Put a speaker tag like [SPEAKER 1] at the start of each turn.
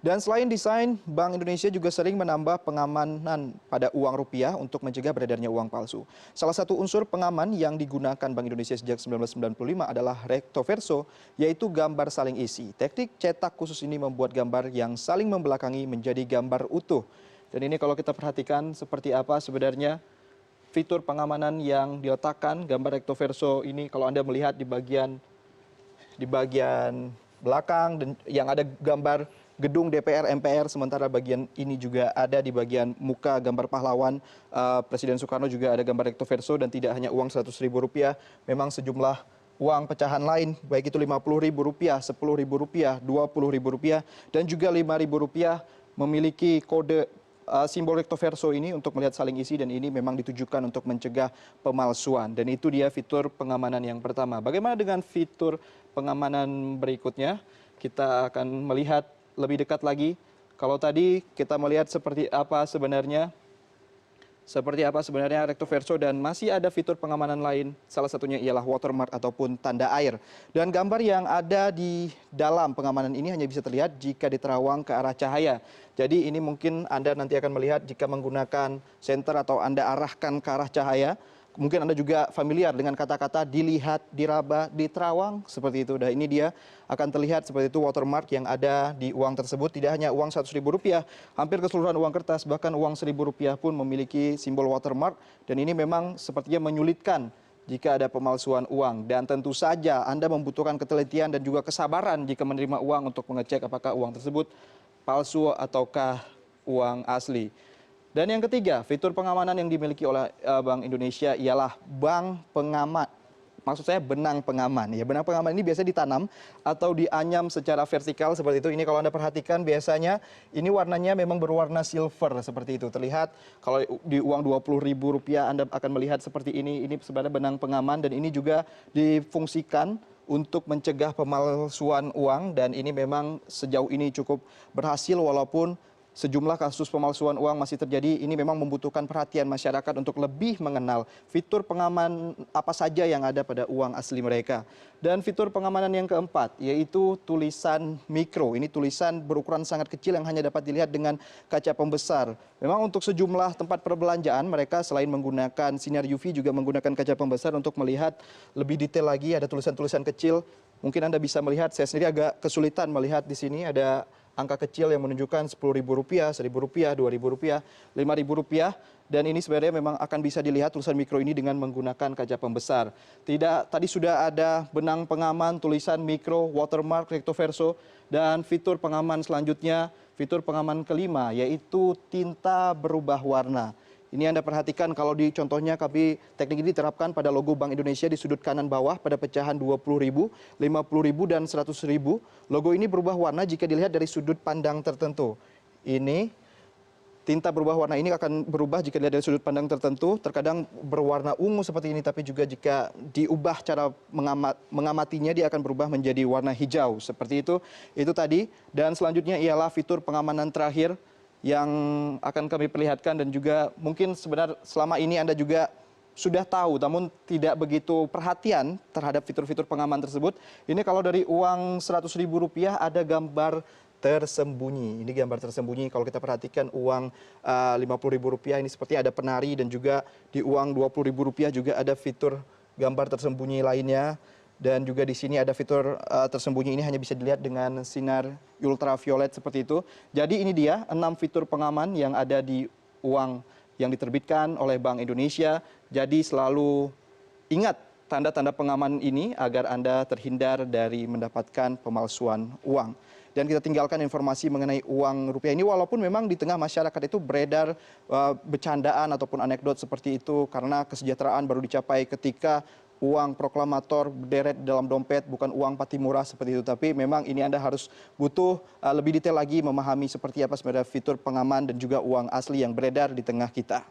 [SPEAKER 1] Dan selain desain, Bank Indonesia juga sering menambah pengamanan pada uang rupiah untuk mencegah beredarnya uang palsu. Salah satu unsur pengaman yang digunakan Bank Indonesia sejak 1995 adalah recto verso, yaitu gambar saling isi. Teknik cetak khusus ini membuat gambar yang saling membelakangi menjadi gambar utuh. Dan ini kalau kita perhatikan seperti apa sebenarnya fitur pengamanan yang diletakkan gambar recto verso ini kalau Anda melihat di bagian belakang dan yang ada gambar gedung DPR MPR, sementara bagian ini juga ada di bagian muka gambar pahlawan Presiden Soekarno, juga ada gambar recto verso. Dan tidak hanya uang Rp100.000, memang sejumlah uang pecahan lain, baik itu Rp50.000, Rp10.000, Rp20.000 dan juga Rp5.000 memiliki kode simbol recto verso ini untuk melihat saling isi, dan ini memang ditujukan untuk mencegah pemalsuan. Dan itu dia fitur pengamanan yang pertama. Bagaimana dengan fitur pengamanan berikutnya? Kita akan melihat lebih dekat lagi. Kalau tadi kita melihat seperti apa sebenarnya recto verso, dan masih ada fitur pengamanan lain. Salah satunya ialah watermark ataupun tanda air. Dan gambar yang ada di dalam pengamanan ini hanya bisa terlihat jika diterawang ke arah cahaya. Jadi ini mungkin Anda nanti akan melihat jika menggunakan senter atau Anda arahkan ke arah cahaya. Mungkin Anda juga familiar dengan kata-kata dilihat, diraba, diterawang, seperti itu. Dan ini dia akan terlihat seperti itu watermark yang ada di uang tersebut. Tidak hanya uang Rp100.000, hampir keseluruhan uang kertas, bahkan uang Rp1.000 pun memiliki simbol watermark. Dan ini memang sepertinya menyulitkan jika ada pemalsuan uang. Dan tentu saja Anda membutuhkan ketelitian dan juga kesabaran jika menerima uang untuk mengecek apakah uang tersebut palsu ataukah uang asli. Dan yang ketiga, fitur pengamanan yang dimiliki oleh Bank Indonesia ialah bank pengaman. Maksud saya benang pengaman. Ya, benang pengaman ini biasanya ditanam atau dianyam secara vertikal seperti itu. Ini kalau Anda perhatikan biasanya ini warnanya memang berwarna silver seperti itu. Terlihat kalau di uang Rp20.000 Anda akan melihat seperti ini. Ini sebenarnya benang pengaman, dan ini juga difungsikan untuk mencegah pemalsuan uang, dan ini memang sejauh ini cukup berhasil walaupun sejumlah kasus pemalsuan uang masih terjadi. Ini memang membutuhkan perhatian masyarakat untuk lebih mengenal fitur pengaman apa saja yang ada pada uang asli mereka. Dan fitur pengamanan yang keempat yaitu tulisan mikro. Ini tulisan berukuran sangat kecil yang hanya dapat dilihat dengan kaca pembesar. Memang untuk sejumlah tempat perbelanjaan mereka selain menggunakan sinar UV juga menggunakan kaca pembesar untuk melihat lebih detail lagi. Ada tulisan-tulisan kecil. Mungkin Anda bisa melihat, saya sendiri agak kesulitan melihat di sini ada angka kecil yang menunjukkan Rp10.000, Rp1.000, Rp2.000, Rp5.000. Dan ini sebenarnya memang akan bisa dilihat tulisan mikro ini dengan menggunakan kaca pembesar. Tadi sudah ada benang pengaman, tulisan mikro, watermark, recto verso, dan fitur pengaman selanjutnya, fitur pengaman kelima yaitu tinta berubah warna. Ini Anda perhatikan kalau di contohnya teknik ini diterapkan pada logo Bank Indonesia di sudut kanan bawah pada pecahan Rp20.000, Rp50.000 dan Rp100.000. Logo ini berubah warna jika dilihat dari sudut pandang tertentu. Ini tinta berubah warna ini akan berubah jika dilihat dari sudut pandang tertentu. Terkadang berwarna ungu seperti ini, tapi juga jika diubah cara mengamatinya dia akan berubah menjadi warna hijau seperti itu. Itu tadi. Dan selanjutnya ialah fitur pengamanan terakhir yang akan kami perlihatkan, dan juga mungkin sebenarnya selama ini Anda juga sudah tahu namun tidak begitu perhatian terhadap fitur-fitur pengaman tersebut. Ini kalau dari uang Rp100.000 ada gambar tersembunyi. Ini gambar tersembunyi. Kalau kita perhatikan uang Rp50.000 ini seperti ada penari, dan juga di uang Rp20.000 juga ada fitur gambar tersembunyi lainnya. Dan juga di sini ada fitur tersembunyi, ini hanya bisa dilihat dengan sinar ultraviolet seperti itu. Jadi ini dia 6 fitur pengaman yang ada di uang yang diterbitkan oleh Bank Indonesia. Jadi selalu ingat tanda-tanda pengaman ini agar Anda terhindar dari mendapatkan pemalsuan uang. Dan kita tinggalkan informasi mengenai uang rupiah ini, walaupun memang di tengah masyarakat itu beredar bercandaan ataupun anekdot seperti itu, karena kesejahteraan baru dicapai ketika uang proklamator berderet dalam dompet, bukan uang Patimura seperti itu. Tapi memang ini Anda harus butuh lebih detail lagi memahami seperti apa sebenarnya fitur pengaman dan juga uang asli yang beredar di tengah kita.